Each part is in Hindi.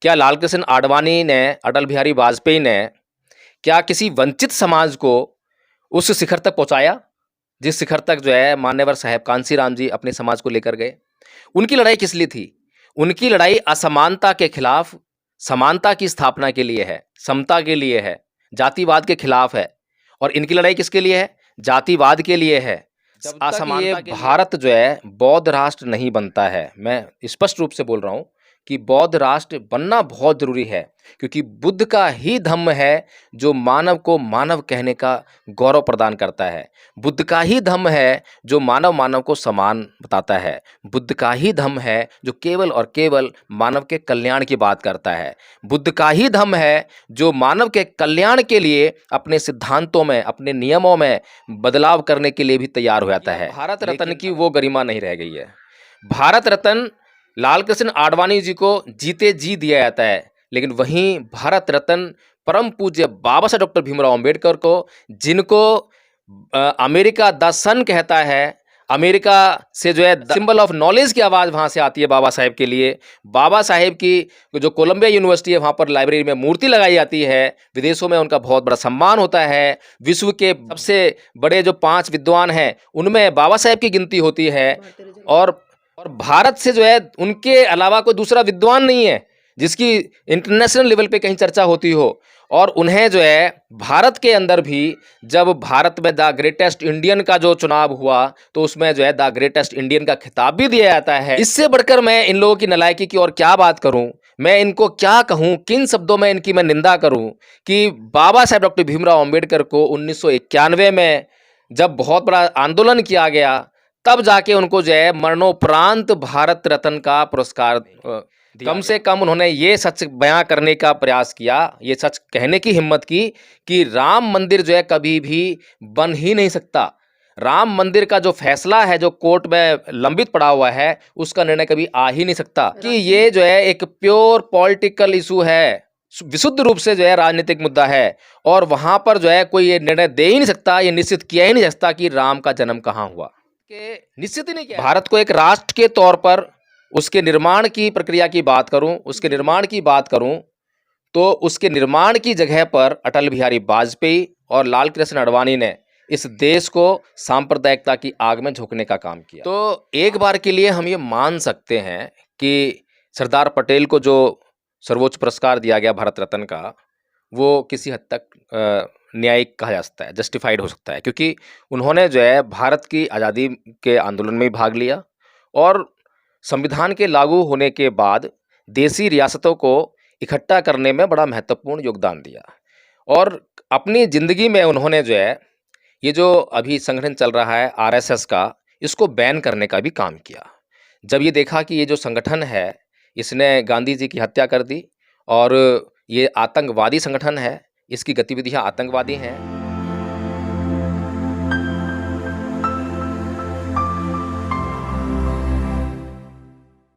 क्या लाल कृष्ण आडवाणी ने, अटल बिहारी वाजपेयी ने क्या किसी वंचित समाज को उस शिखर तक पहुंचाया जिस शिखर तक जो है मान्यवर साहेब कांसीराम जी अपने समाज को लेकर गए? उनकी लड़ाई किस लिए थी? उनकी लड़ाई असमानता के खिलाफ समानता की स्थापना के लिए है, समता के लिए है, जातिवाद के खिलाफ है। और इनकी लड़ाई किसके लिए है? जातिवाद के लिए है। जब असमानता के भारत जो है बौद्ध राष्ट्र नहीं बनता है, मैं स्पष्ट रूप से बोल रहा हूं कि बौद्ध राष्ट्र बनना बहुत जरूरी है, क्योंकि बुद्ध का ही धम्म है जो मानव को मानव कहने का गौरव प्रदान करता है। बुद्ध का ही धम्म है जो मानव मानव को समान बताता है। बुद्ध का ही धम्म है जो केवल और केवल मानव के कल्याण की बात करता है। बुद्ध का ही धम्म है जो मानव के कल्याण के लिए अपने सिद्धांतों में, अपने नियमों में बदलाव करने के लिए भी तैयार हो जाता है। भारत रत्न की वो गरिमा नहीं रह गई है। भारत रत्न लाल कृष्ण आडवाणी जी को जीते जी दिया जाता है, लेकिन वहीं भारत रत्न परम पूज्य बाबा साहब डॉक्टर भीमराव अंबेडकर को, जिनको अमेरिका द सन कहता है, अमेरिका से जो है सिंबल ऑफ नॉलेज की आवाज़ वहाँ से आती है बाबा साहेब के लिए। बाबा साहेब की जो कोलंबिया यूनिवर्सिटी है वहाँ पर लाइब्रेरी में मूर्ति लगाई जाती है। विदेशों में उनका बहुत बड़ा सम्मान होता है। विश्व के सबसे बड़े जो 5 विद्वान हैं उनमें बाबा साहेब की गिनती होती है। और भारत से जो है उनके अलावा कोई दूसरा विद्वान नहीं है जिसकी इंटरनेशनल लेवल पे कहीं चर्चा होती हो। और उन्हें जो है भारत के अंदर भी, जब भारत में द ग्रेटेस्ट इंडियन का जो चुनाव हुआ तो उसमें जो है द ग्रेटेस्ट इंडियन का खिताब भी दिया जाता है। इससे बढ़कर मैं इन लोगों की नालायकी की और क्या बात करूं, मैं इनको क्या कहूं, किन शब्दों में इनकी मैं निंदा करूं कि बाबा साहेब डॉक्टर भीमराव अंबेडकर को 1991 में जब बहुत बड़ा आंदोलन किया गया तब जाके उनको जो है मरणोपरांत भारत रत्न का पुरस्कार कम से कम उन्होंने ये सच बयां करने का प्रयास किया, ये सच कहने की हिम्मत की कि राम मंदिर जो है कभी भी बन ही नहीं सकता। राम मंदिर का जो फैसला है जो कोर्ट में लंबित पड़ा हुआ है उसका निर्णय कभी आ ही नहीं सकता। कि ये जो है एक प्योर पॉलिटिकल इशू है, विशुद्ध रूप से जो है राजनीतिक मुद्दा है। और वहां पर जो है कोई ये निर्णय दे ही नहीं सकता, ये निश्चित किया ही नहीं जा सकता कि राम का जन्म कहाँ हुआ, के निश्चित ही नहीं किया। भारत को एक राष्ट्र के तौर पर उसके निर्माण की प्रक्रिया की बात करूं, उसके निर्माण की बात करूं तो उसके निर्माण की जगह पर अटल बिहारी वाजपेयी और लाल कृष्ण आडवाणी ने इस देश को सांप्रदायिकता की आग में झोंकने का काम किया। तो एक बार के लिए हम ये मान सकते हैं कि सरदार पटेल को जो सर्वोच्च पुरस्कार दिया गया भारत रत्न का, वो किसी हद तक न्यायिक कहा जा सकता है, जस्टिफाइड हो सकता है, क्योंकि उन्होंने जो है भारत की आज़ादी के आंदोलन में भाग लिया और संविधान के लागू होने के बाद देसी रियासतों को इकट्ठा करने में बड़ा महत्वपूर्ण योगदान दिया। और अपनी ज़िंदगी में उन्होंने जो है ये जो अभी संगठन चल रहा है आरएसएस का, इसको बैन करने का भी काम किया। जब ये देखा कि ये जो संगठन है इसने गांधी जी की हत्या कर दी और ये आतंकवादी संगठन है, इसकी गतिविधियां आतंकवादी हैं।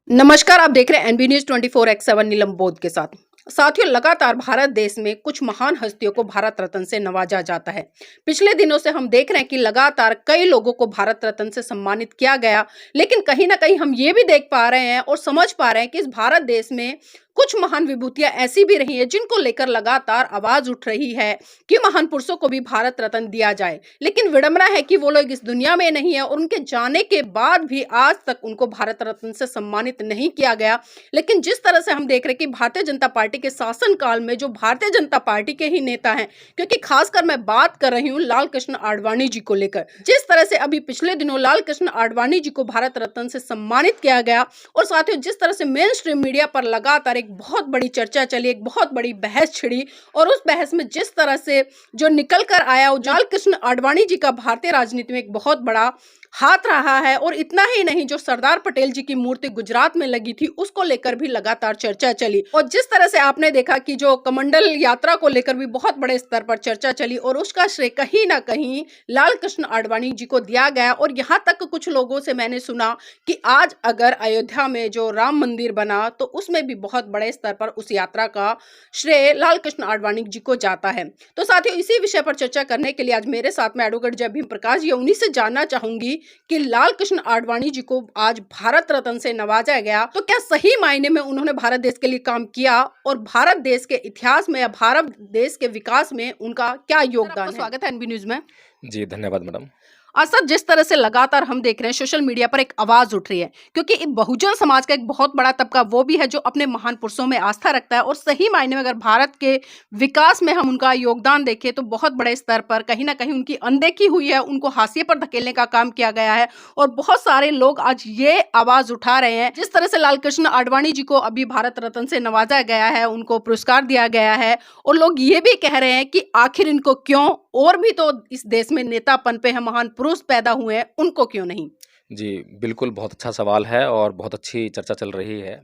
नमस्कार, आप देख रहे हैं एनबी न्यूज 24x7 नीलम बोध के साथ। साथियों, लगातार भारत देश में कुछ महान हस्तियों को भारत रत्न से नवाजा जाता है। पिछले दिनों से हम देख रहे हैं कि लगातार कई लोगों को भारत रत्न से सम्मानित किया गया, लेकिन कहीं ना कहीं हम ये भी देख पा रहे हैं और समझ पा रहे हैं कि इस भारत देश में कुछ महान विभूतियां ऐसी भी रही हैं जिनको लेकर लगातार आवाज उठ रही है कि महान पुरुषों को भी भारत रत्न दिया जाए। लेकिन विडंबना है कि वो लोग इस दुनिया में नहीं है और उनके जाने के बाद भी आज तक उनको भारत रत्न से सम्मानित नहीं किया गया। लेकिन जिस तरह से हम देख रहे हैं कि भारतीय जनता पार्टी के शासन काल में जो भारतीय जनता पार्टी के ही नेता हैं, क्योंकि खासकर मैं बात कर रही हूँ लाल कृष्ण आडवाणी जी को लेकर, जिस तरह से अभी पिछले दिनों लाल कृष्ण आडवाणी जी को भारत रत्न से सम्मानित किया गया और साथियों जिस तरह से मेन स्ट्रीम मीडिया पर लगातार एक बहुत बड़ी चर्चा चली, एक बहुत बड़ी बहस छिड़ी और उस बहस में जिस तरह से जो निकल कर आया वो लाल कृष्ण आडवाणी जी का भारतीय राजनीति में एक बहुत बड़ा हाथ रहा है। और इतना ही नहीं, जो सरदार पटेल जी की मूर्ति गुजरात में लगी थी उसको लेकर भी लगातार चर्चा चली और जिस तरह से आपने देखा कि जो कमंडल यात्रा को लेकर भी बहुत बड़े स्तर पर चर्चा चली और उसका श्रेय कहीं ना कहीं लाल कृष्ण आडवाणी जी को दिया गया। और यहाँ तक कुछ लोगों से मैंने सुना कि आज अगर अयोध्या में जो राम मंदिर बना तो उसमें भी बहुत बड़े स्तर पर उस यात्रा का श्रेय लाल कृष्ण आडवाणी जी को जाता है। तो साथियों, इसी विषय पर चर्चा करने के लिए आज मेरे साथ में एडवोकेट जय भीम प्रकाश जी, उन्हीं से जानना चाहूंगी कि लाल कृष्ण आडवाणी जी को आज भारत रत्न से नवाजा गया, तो क्या सही मायने में उन्होंने भारत देश के लिए काम किया और भारत देश के इतिहास में या भारत देश के विकास में उनका क्या योगदान है? स्वागत है एनबी न्यूज में। जी, धन्यवाद मैडम। और सर, जिस तरह से लगातार हम देख रहे हैं सोशल मीडिया पर एक आवाज उठ रही है, क्योंकि बहुजन समाज का एक बहुत बड़ा तबका वो भी है जो अपने महान पुरुषों में आस्था रखता है और सही मायने में अगर भारत के विकास में हम उनका योगदान देखें तो बहुत बड़े स्तर पर कहीं ना कहीं उनकी अनदेखी हुई है, उनको हाशिए पर धकेलने का काम किया गया है। और बहुत सारे लोग आज ये आवाज उठा रहे हैं, जिस तरह से लाल कृष्ण आडवाणी जी को अभी भारत रत्न से नवाजा गया है, उनको पुरस्कार दिया गया है, और लोग ये भी कह रहे हैं कि आखिर इनको क्यों, और भी तो इस देश में नेतापन पे है, महान पुरुष पैदा हुए हैं, उनको क्यों नहीं? जी, बिल्कुल बहुत अच्छा सवाल है और बहुत अच्छी चर्चा चल रही है।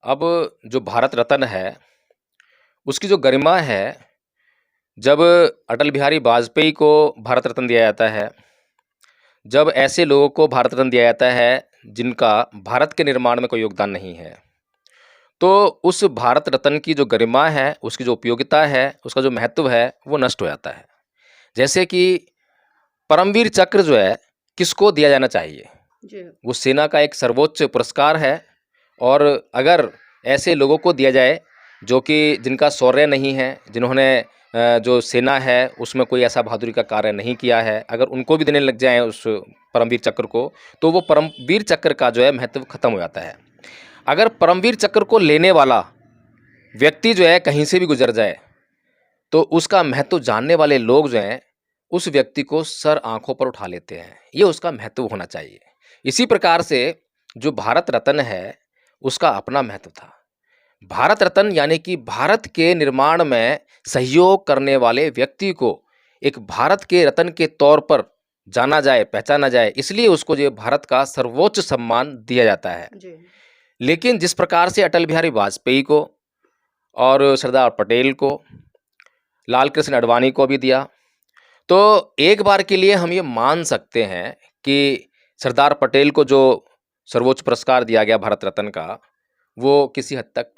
अब जो भारत रत्न है, उसकी जो गरिमा है, जब अटल बिहारी वाजपेयी को भारत रत्न दिया जाता है, जब ऐसे लोगों को भारत रत्न दिया जाता है जिनका भारत के निर्माण में कोई योगदान नहीं है, तो उस भारत रत्न की जो गरिमा है, उसकी जो उपयोगिता है, उसका जो महत्व है, वो नष्ट हो जाता है। जैसे कि परमवीर चक्र जो है, किसको दिया जाना चाहिए? जी। वो सेना का एक सर्वोच्च पुरस्कार है, और अगर ऐसे लोगों को दिया जाए जो कि जिनका शौर्य नहीं है, जिन्होंने जो सेना है उसमें कोई ऐसा बहादुरी का कार्य नहीं किया है, अगर उनको भी देने लग जाएं उस परमवीर चक्र को, तो वो परमवीर चक्र का जो है महत्व खत्म हो जाता है। अगर परमवीर चक्र को लेने वाला व्यक्ति जो है कहीं से भी गुजर जाए, तो उसका महत्व जानने वाले लोग जो हैं उस व्यक्ति को सर आंखों पर उठा लेते हैं। ये उसका महत्व होना चाहिए। इसी प्रकार से जो भारत रत्न है, उसका अपना महत्व था। भारत रत्न यानी कि भारत के निर्माण में सहयोग करने वाले व्यक्ति को एक भारत के रत्न के तौर पर जाना जाए, पहचाना जाए, इसलिए उसको जो भारत का सर्वोच्च सम्मान दिया जाता है। जी। लेकिन जिस प्रकार से अटल बिहारी वाजपेयी को और सरदार पटेल को, लाल कृष्ण आडवाणी को भी दिया, तो एक बार के लिए हम ये मान सकते हैं कि सरदार पटेल को जो सर्वोच्च पुरस्कार दिया गया भारत रत्न का, वो किसी हद तक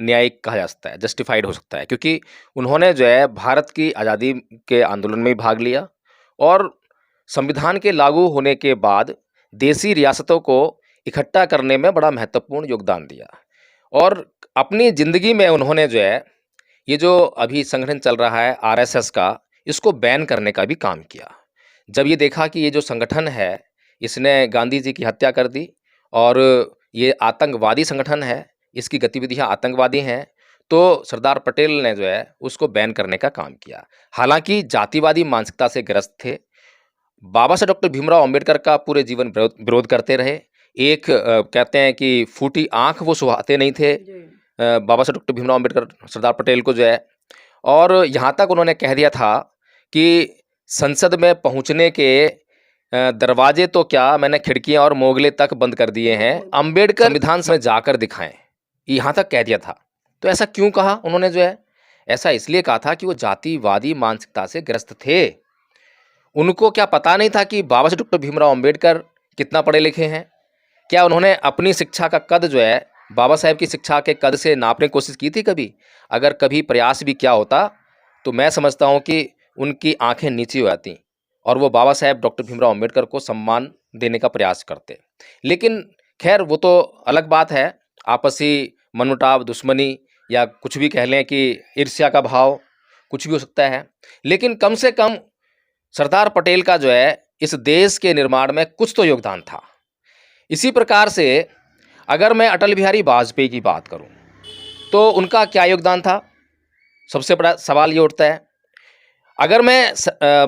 न्यायिक कहा जा सकता है, जस्टिफाइड हो सकता है, क्योंकि उन्होंने जो है भारत की आज़ादी के आंदोलन में भी भाग लिया और संविधान के लागू होने के बाद देसी रियासतों को इकट्ठा करने में बड़ा महत्वपूर्ण योगदान दिया। और अपनी ज़िंदगी में उन्होंने जो है ये जो अभी संगठन चल रहा है आरएसएस का, इसको बैन करने का भी काम किया। जब ये देखा कि ये जो संगठन है, इसने गांधी जी की हत्या कर दी और ये आतंकवादी संगठन है, इसकी गतिविधियां आतंकवादी हैं, तो सरदार पटेल ने जो है उसको बैन करने का काम किया। हालांकि जातिवादी मानसिकता से ग्रस्त थे, बाबा साहब डॉक्टर भीमराव अंबेडकर का पूरे जीवन विरोध करते रहे। एक कहते हैं कि फूटी आँख वो सुहाते नहीं थे बाबा साहब डॉक्टर भीमराव अंबेडकर सरदार पटेल को जो है। और यहाँ तक उन्होंने कह दिया था कि संसद में पहुँचने के दरवाजे तो क्या, मैंने खिड़कियाँ और मोगले तक बंद कर दिए हैं, अंबेडकर संविधान में जाकर दिखाएं, यहाँ तक कह दिया था। तो ऐसा क्यों कहा उन्होंने जो है? ऐसा इसलिए कहा था कि वो जातिवादी मानसिकता से ग्रस्त थे। उनको क्या पता नहीं था कि बाबा साहब डॉक्टर भीमराव अंबेडकर कितना पढ़े लिखे हैं? क्या उन्होंने अपनी शिक्षा का कद जो है बाबा साहेब की शिक्षा के कद से नापने की कोशिश की थी कभी? अगर कभी प्रयास भी किया होता तो मैं समझता हूँ कि उनकी आंखें नीची हो जाती और वो बाबा साहेब डॉक्टर भीमराव अंबेडकर को सम्मान देने का प्रयास करते। लेकिन खैर वो तो अलग बात है, आपसी मनमुटाव, दुश्मनी या कुछ भी कह लें कि ईर्ष्या का भाव, कुछ भी हो सकता है। लेकिन कम से कम सरदार पटेल का जो है इस देश के निर्माण में कुछ तो योगदान था। इसी प्रकार से अगर मैं अटल बिहारी वाजपेयी की बात करूं तो उनका क्या योगदान था, सबसे बड़ा सवाल ये उठता है। अगर मैं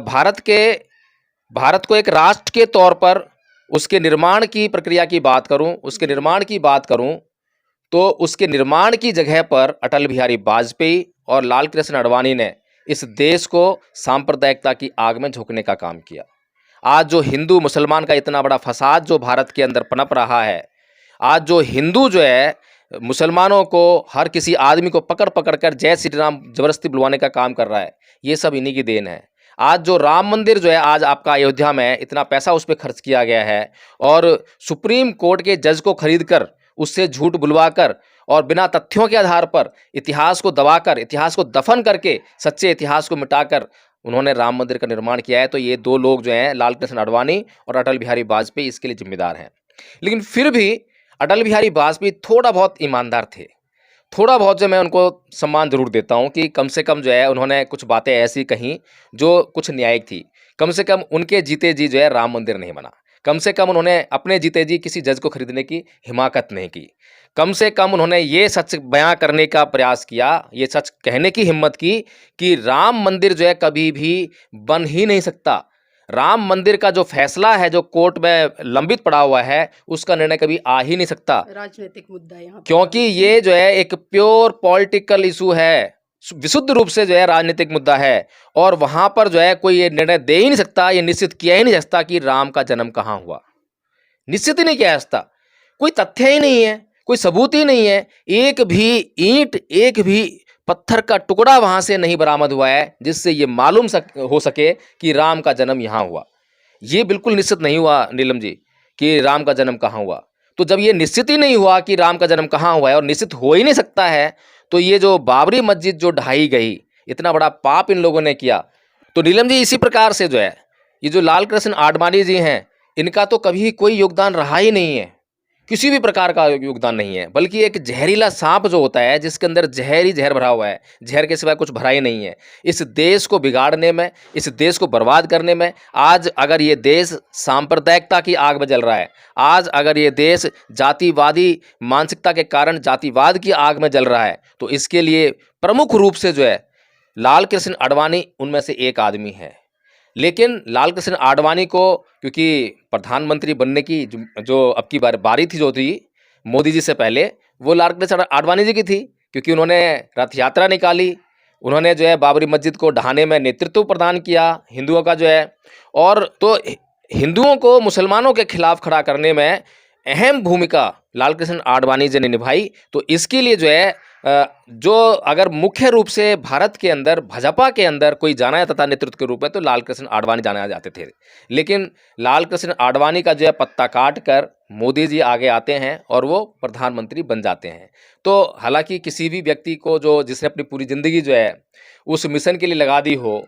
भारत को एक राष्ट्र के तौर पर उसके निर्माण की प्रक्रिया की बात करूं, उसके निर्माण की बात करूं, तो उसके निर्माण की जगह पर अटल बिहारी वाजपेयी और लाल कृष्ण आडवाणी ने इस देश को सांप्रदायिकता की आग में झोंकने का काम किया। आज जो हिंदू मुसलमान का इतना बड़ा फसाद जो भारत के अंदर पनप रहा है, आज जो हिंदू जो है मुसलमानों को, हर किसी आदमी को पकड़ पकड़ कर जय श्री राम जबरदस्ती बुलवाने का काम कर रहा है, ये सब इन्हीं की देन है। आज जो राम मंदिर जो है आज आपका अयोध्या में, इतना पैसा उस पर खर्च किया गया है और सुप्रीम कोर्ट के जज को खरीद कर उससे झूठ बुलवा कर और बिना तथ्यों के आधार पर इतिहास को दबाकर, इतिहास को दफन करके, सच्चे इतिहास को मिटाकर उन्होंने राम मंदिर का निर्माण किया है। तो ये दो लोग जो हैं, लाल कृष्ण आडवाणी और अटल बिहारी वाजपेयी, इसके लिए जिम्मेदार हैं। लेकिन फिर भी अटल बिहारी वाजपेयी थोड़ा बहुत ईमानदार थे। थोड़ा बहुत जो मैं उनको सम्मान ज़रूर देता हूँ कि कम से कम जो है उन्होंने कुछ बातें ऐसी कहीं जो कुछ न्यायिक थी। कम से कम उनके जीते जी जो है राम मंदिर नहीं बना। कम से कम उन्होंने अपने जीते जी किसी जज को खरीदने की हिमाकत नहीं की। कम से कम उन्होंने ये सच बयां करने का प्रयास किया, ये सच कहने की हिम्मत की कि राम मंदिर जो है कभी भी बन ही नहीं सकता। राम मंदिर का जो फैसला है, जो कोर्ट में लंबित पड़ा हुआ है, उसका निर्णय कभी आ ही नहीं सकता। राजनीतिक मुद्दा यहाँ पे क्योंकि ये जो है एक प्योर पॉलिटिकल इशू है, विशुद्ध रूप से जो है राजनीतिक मुद्दा है। और वहां पर जो है कोई ये निर्णय दे ही नहीं सकता, ये निश्चित किया ही नहीं जा सकता कि राम का जन्म कहाँ हुआ। निश्चित ही नहीं किया जा सकता। कोई तथ्य ही नहीं है, कोई सबूत ही नहीं है, एक भी ईंट, एक भी पत्थर का टुकड़ा वहां से नहीं बरामद हुआ है जिससे ये मालूम हो सके कि राम का जन्म यहाँ हुआ। ये बिल्कुल निश्चित नहीं हुआ नीलम जी कि राम का जन्म कहाँ हुआ। तो जब ये निश्चित ही नहीं हुआ कि राम का जन्म कहाँ हुआ है और निश्चित हो ही नहीं सकता है, तो ये जो बाबरी मस्जिद जो ढाई गई, इतना बड़ा पाप इन लोगों ने किया। तो नीलम जी इसी प्रकार से जो है ये जो लाल कृष्ण आडवाणी जी हैं, इनका तो कभी कोई योगदान रहा ही नहीं है, किसी भी प्रकार का योगदान नहीं है, बल्कि एक जहरीला सांप जो होता है जिसके अंदर जहर ही जहर भरा हुआ है, जहर के सिवाय कुछ भरा ही नहीं है। इस देश को बिगाड़ने में, इस देश को बर्बाद करने में, आज अगर ये देश सांप्रदायिकता की आग में जल रहा है, आज अगर ये देश जातिवादी मानसिकता के कारण जातिवाद की आग में जल रहा है, तो इसके लिए प्रमुख रूप से जो है लाल कृष्ण आडवाणी उनमें से एक आदमी है। लेकिन लाल कृष्ण आडवाणी को क्योंकि प्रधानमंत्री बनने की जो अब की बारी थी जो थी मोदी जी से पहले, वो लाल कृष्ण आडवाणी जी की थी, क्योंकि उन्होंने रथ यात्रा निकाली, उन्होंने जो है बाबरी मस्जिद को ढहाने में नेतृत्व प्रदान किया हिंदुओं का जो है, और तो हिंदुओं को मुसलमानों के खिलाफ खड़ा करने में अहम भूमिका लाल कृष्ण आडवाणी जी ने निभाई। तो इसके लिए जो है जो अगर मुख्य रूप से भारत के अंदर भाजपा के अंदर कोई जाना जाता था नेतृत्व के रूप में, तो लाल कृष्ण आडवाणी जाने जाते थे। लेकिन लाल कृष्ण आडवाणी का जो है पत्ता काट कर मोदी जी आगे आते हैं और वो प्रधानमंत्री बन जाते हैं। तो हालांकि किसी भी व्यक्ति को जो जिसने अपनी पूरी ज़िंदगी जो है उस मिशन के लिए लगा दी हो,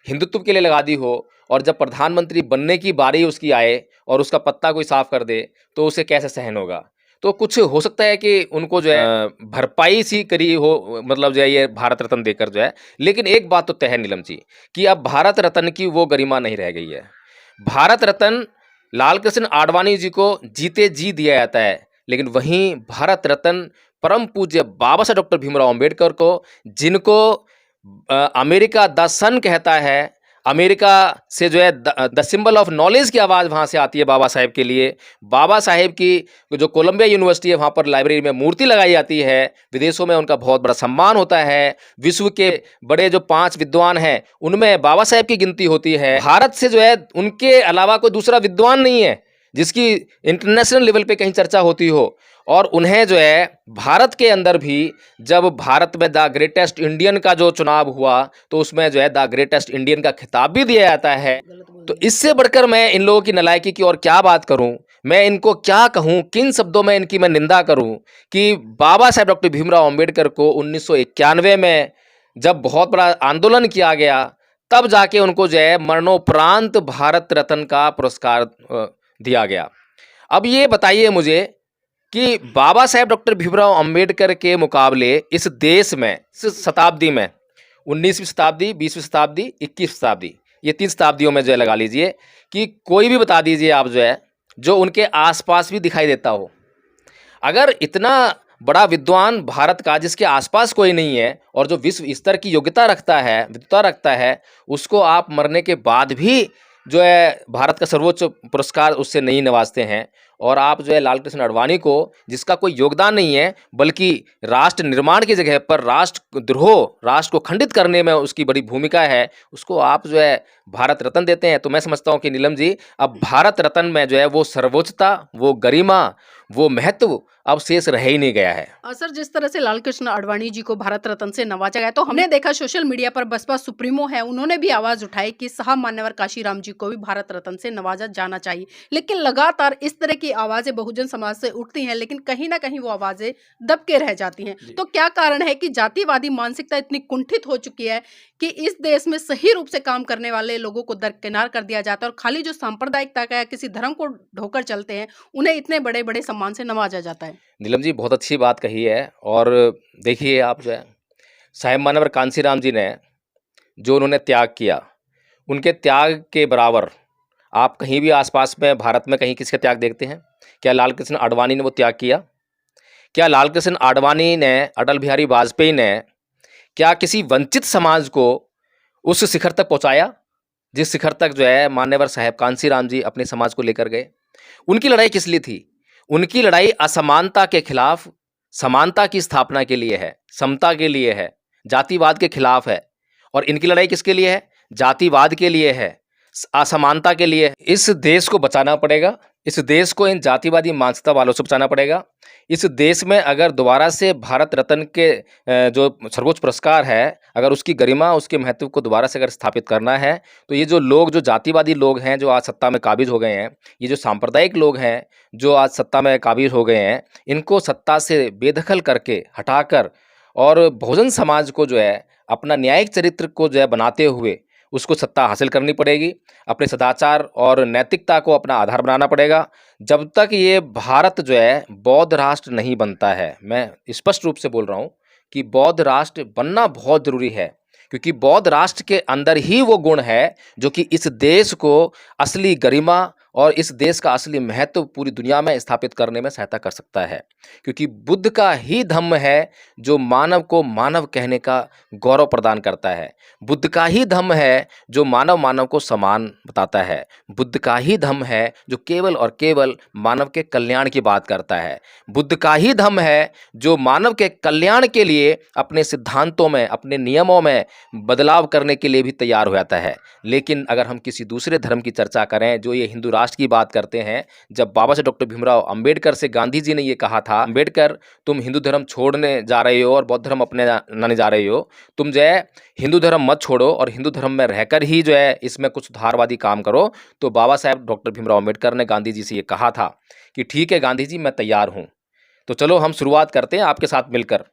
हिंदुत्व के लिए लगा दी हो, और जब प्रधानमंत्री बनने की बारी उसकी आए और उसका पत्ता कोई साफ कर दे, तो उसे कैसे सहन होगा। तो कुछ हो सकता है कि उनको जो है भरपाई सी करी हो, मतलब जो है ये भारत रत्न देकर जो है। लेकिन एक बात तो तय है नीलम जी कि अब भारत रत्न की वो गरिमा नहीं रह गई है। भारत रत्न लाल कृष्ण आडवाणी जी को जीते जी दिया जाता है, लेकिन वहीं भारत रत्न परम पूज्य बाबा साहब डॉक्टर भीमराव अंबेडकर को, जिनको अमेरिका द सन कहता है, अमेरिका से जो है द सिंबल ऑफ नॉलेज की आवाज़ वहाँ से आती है बाबा साहेब के लिए। बाबा साहेब की जो कोलंबिया यूनिवर्सिटी है वहाँ पर लाइब्रेरी में मूर्ति लगाई जाती है, विदेशों में उनका बहुत बड़ा सम्मान होता है। विश्व के बड़े जो 5 विद्वान हैं उनमें बाबा साहेब की गिनती होती है। भारत से जो है उनके अलावा कोई दूसरा विद्वान नहीं है जिसकी इंटरनेशनल लेवल पे कहीं चर्चा होती हो। और उन्हें जो है भारत के अंदर भी जब भारत में द ग्रेटेस्ट इंडियन का जो चुनाव हुआ, तो उसमें जो है द ग्रेटेस्ट इंडियन का खिताब भी दिया जाता है। तो इससे बढ़कर मैं इन लोगों की नालायकी की और क्या बात करूं, मैं इनको क्या कहूं, किन शब्दों में इनकी मैं निंदा करूं कि बाबा साहेब डॉक्टर भीमराव अंबेडकर को 1991 में जब बहुत बड़ा आंदोलन किया गया, तब जाके उनको जो है मरणोपरांत भारत रत्न का पुरस्कार दिया गया। अब ये बताइए मुझे कि बाबा साहेब डॉक्टर भीमराव अंबेडकर के मुकाबले इस देश में, इस शताब्दी में, 19वीं शताब्दी, 20वीं शताब्दी, 21वीं शताब्दी, ये 3 शताब्दियों में जो है लगा लीजिए कि कोई भी बता दीजिए आप जो है जो उनके आसपास भी दिखाई देता हो। अगर इतना बड़ा विद्वान भारत का जिसके आसपास कोई नहीं है और जो विश्व स्तर की योग्यता रखता है, विद्वता रखता है, उसको आप मरने के बाद भी जो है भारत का सर्वोच्च पुरस्कार उससे नहीं नवाजते हैं, और आप जो है लाल कृष्ण आडवाणी को, जिसका कोई योगदान नहीं है बल्कि राष्ट्र निर्माण की जगह पर राष्ट्रद्रोह, राष्ट्र को खंडित करने में उसकी बड़ी भूमिका है, उसको आप जो है भारत रत्न देते हैं। तो मैं समझता हूँ कि नीलम जी अब भारत रत्न में जो है वो सर्वोच्चता, वो गरिमा, वो महत्व अब शेष रह ही नहीं गया है। सर, जिस तरह से लाल कृष्ण आडवाणी जी को भारत रत्न से नवाजा गया, तो हमने देखा सोशल मीडिया पर बसपा सुप्रीमो है, उन्होंने भी आवाज उठाई कि साहब मान्यवर काशीराम जी को भी भारत रत्न से नवाजा जाना चाहिए। लेकिन लगातार इस तरह की आवाजें बहुजन समाज से उठती हैं, लेकिन कहीं ना कहीं वो आवाजें दबके रह जाती हैं। तो क्या कारण है कि जातिवादी मानसिकता इतनी कुंठित हो चुकी है कि इस देश में सही रूप से काम करने वाले लोगों को दरकिनार कर दिया जाता है और खाली जो सांप्रदायिकता का या किसी धर्म को ढोकर चलते हैं, उन्हें इतने बड़े बड़े सम्मान से नवाजा जाता है? नीलम जी बहुत अच्छी बात कही है। और देखिए आप जो है साहेब मानवर कांसीराम जी ने जो उन्होंने त्याग किया, उनके त्याग के बराबर आप कहीं भी आसपास में भारत में कहीं किसका त्याग देखते हैं? क्या लाल कृष्ण आडवाणी ने वो त्याग किया? क्या लाल कृष्ण आडवाणी ने, अटल बिहारी वाजपेयी ने क्या किसी वंचित समाज को उस शिखर तक पहुंचाया जिस शिखर तक जो है मान्यवर साहेब कांसीराम जी अपने समाज को लेकर गए? उनकी लड़ाई किस लिए थी? उनकी लड़ाई असमानता के खिलाफ समानता की स्थापना के लिए है, समता के लिए है, जातिवाद के खिलाफ है। और इनकी लड़ाई किसके लिए है? जातिवाद के लिए है, असमानता के लिए है। इस देश को बचाना पड़ेगा, इस देश को इन जातिवादी मानसिकता वालों से बचाना पड़ेगा। इस देश में अगर दोबारा से भारत रत्न के जो सर्वोच्च पुरस्कार है, अगर उसकी गरिमा, उसके महत्व को दोबारा से अगर स्थापित करना है, तो ये जो लोग, जो जातिवादी लोग हैं, जो आज सत्ता में काबिज हो गए हैं, ये जो सांप्रदायिक लोग हैं जो आज सत्ता में काबिज हो गए हैं, इनको सत्ता से बेदखल करके हटाकर और बहुजन समाज को जो है अपना न्यायिक चरित्र को जो है बनाते हुए उसको सत्ता हासिल करनी पड़ेगी। अपने सदाचार और नैतिकता को अपना आधार बनाना पड़ेगा। जब तक ये भारत जो है बौद्ध राष्ट्र नहीं बनता है, मैं स्पष्ट रूप से बोल रहा हूँ कि बौद्ध राष्ट्र बनना बहुत ज़रूरी है, क्योंकि बौद्ध राष्ट्र के अंदर ही वो गुण है जो कि इस देश को असली गरिमा और इस देश का असली महत्व पूरी दुनिया में स्थापित करने में सहायता कर सकता है। क्योंकि बुद्ध का ही धम्म है जो मानव को मानव कहने का गौरव प्रदान करता है। बुद्ध का ही धम्म है जो मानव मानव को समान बताता है। बुद्ध का ही धम्म है जो केवल और केवल मानव के कल्याण की बात करता है। बुद्ध का ही धम्म है जो मानव के कल्याण के लिए अपने सिद्धांतों में, अपने नियमों में बदलाव करने के लिए भी तैयार हो जाता है। लेकिन अगर हम किसी दूसरे धर्म की चर्चा करें जो ये हिंदू राष्ट्र की बात करते हैं, जब बाबा साहब डॉक्टर भीमराव अंबेडकर से गांधी जी ने ये कहा था, अंबेडकर तुम हिंदू धर्म छोड़ने जा रहे हो और बौद्ध धर्म अपनाने जा रहे हो, तुम जो है हिंदू धर्म मत छोड़ो और हिंदू धर्म में रहकर ही जो है इसमें कुछ सुधारवादी काम करो। तो बाबा साहब डॉक्टर भीमराव अंबेडकर ने गांधी जी से ये कहा था कि ठीक है गांधी जी, मैं तैयार हूँ, तो चलो हम शुरुआत करते हैं आपके साथ मिलकर।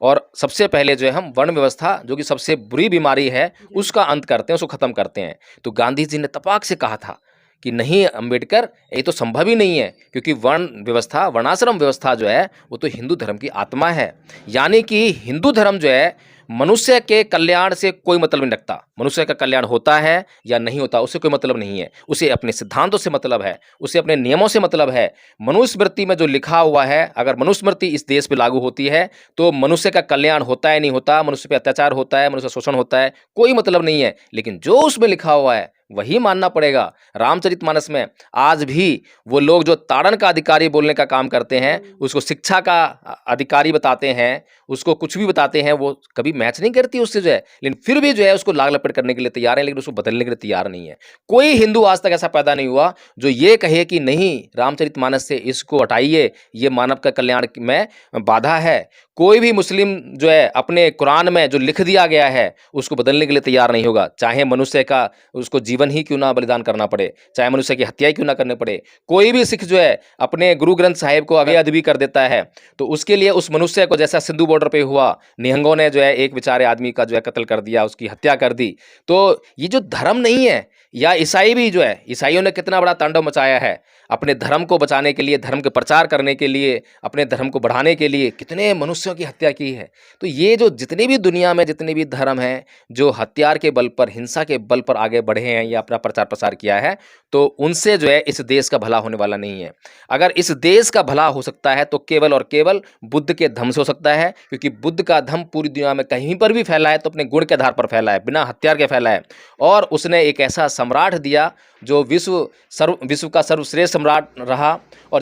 और सबसे पहले जो है हम वर्ण व्यवस्था, जो कि सबसे बुरी बीमारी है, उसका अंत करते हैं, उसको ख़त्म करते हैं। तो गांधी जी ने तपाक से कहा था कि नहीं अंबेडकर, ये तो संभव ही नहीं है, क्योंकि वर्ण व्यवस्था, वर्णाश्रम व्यवस्था जो है वो तो हिंदू धर्म की आत्मा है। यानी कि हिंदू धर्म जो है मनुष्य के कल्याण से कोई मतलब नहीं रखता। मनुष्य का कल्याण होता है या नहीं होता उससे कोई मतलब नहीं है, उसे अपने सिद्धांतों से मतलब है, उसे अपने नियमों से मतलब है। मनुस्मृति में जो लिखा हुआ है, अगर मनुस्मृति इस देश पे लागू होती है तो मनुष्य का कल्याण होता है नहीं होता, मनुष्य पे अत्याचार होता है, मनुष्य शोषण होता है, कोई मतलब नहीं है। लेकिन जो उसमें लिखा हुआ है वही मानना पड़ेगा। रामचरितमानस में आज भी वो लोग जो ताड़न का अधिकारी बोलने का काम करते हैं, उसको शिक्षा का अधिकारी बताते हैं, उसको कुछ भी बताते हैं, वो कभी मैच नहीं करती उससे जो है, लेकिन फिर भी जो है उसको लाग लपेट करने के लिए तैयार है, लेकिन उसको बदलने के लिए तैयार नहीं है। कोई हिंदू आज तक ऐसा पैदा नहीं हुआ जो ये कहे कि नहीं रामचरितमानस से इसको हटाइए, ये मानव का कल्याण में बाधा है। कोई भी मुस्लिम जो है अपने कुरान में जो लिख दिया गया है उसको बदलने के लिए तैयार नहीं होगा, चाहे मनुष्य का उसको जीवन ही क्यों ना बलिदान करना पड़े, चाहे मनुष्य की हत्या क्यों ना करनी पड़े। कोई भी सिख जो है अपने गुरु ग्रंथ साहिब को अवैध भी कर देता है तो उसके लिए उस मनुष्य को, जैसा सिंधु बॉर्डर पे हुआ, निहंगों ने जो है एक बेचारे आदमी का जो है कत्ल कर दिया, उसकी हत्या कर दी। तो ये जो धर्म नहीं है, या ईसाई भी जो है, ईसाइयों ने कितना बड़ा तांडव मचाया है अपने धर्म को बचाने के लिए, धर्म के प्रचार करने के लिए, अपने धर्म को बढ़ाने के लिए कितने मनुष्यों की हत्या की है। तो ये जो जितने भी दुनिया में जितने भी धर्म हैं जो हथियार के बल पर, हिंसा के बल पर आगे बढ़े हैं या अपना प्रचार प्रसार किया है, तो उनसे जो है इस देश का भला होने वाला नहीं है। अगर इस देश का भला हो सकता है तो केवल और केवल बुद्ध के धम्म से हो सकता है, क्योंकि बुद्ध का धम्म पूरी दुनिया में कहीं पर भी फैला है तो अपने गुण के आधार पर फैला है, बिना हथियार के फैला है। और उसने एक ऐसा सम्राट दिया जो विश्व का सर्वश्रेष्ठ सम्राट रहा। और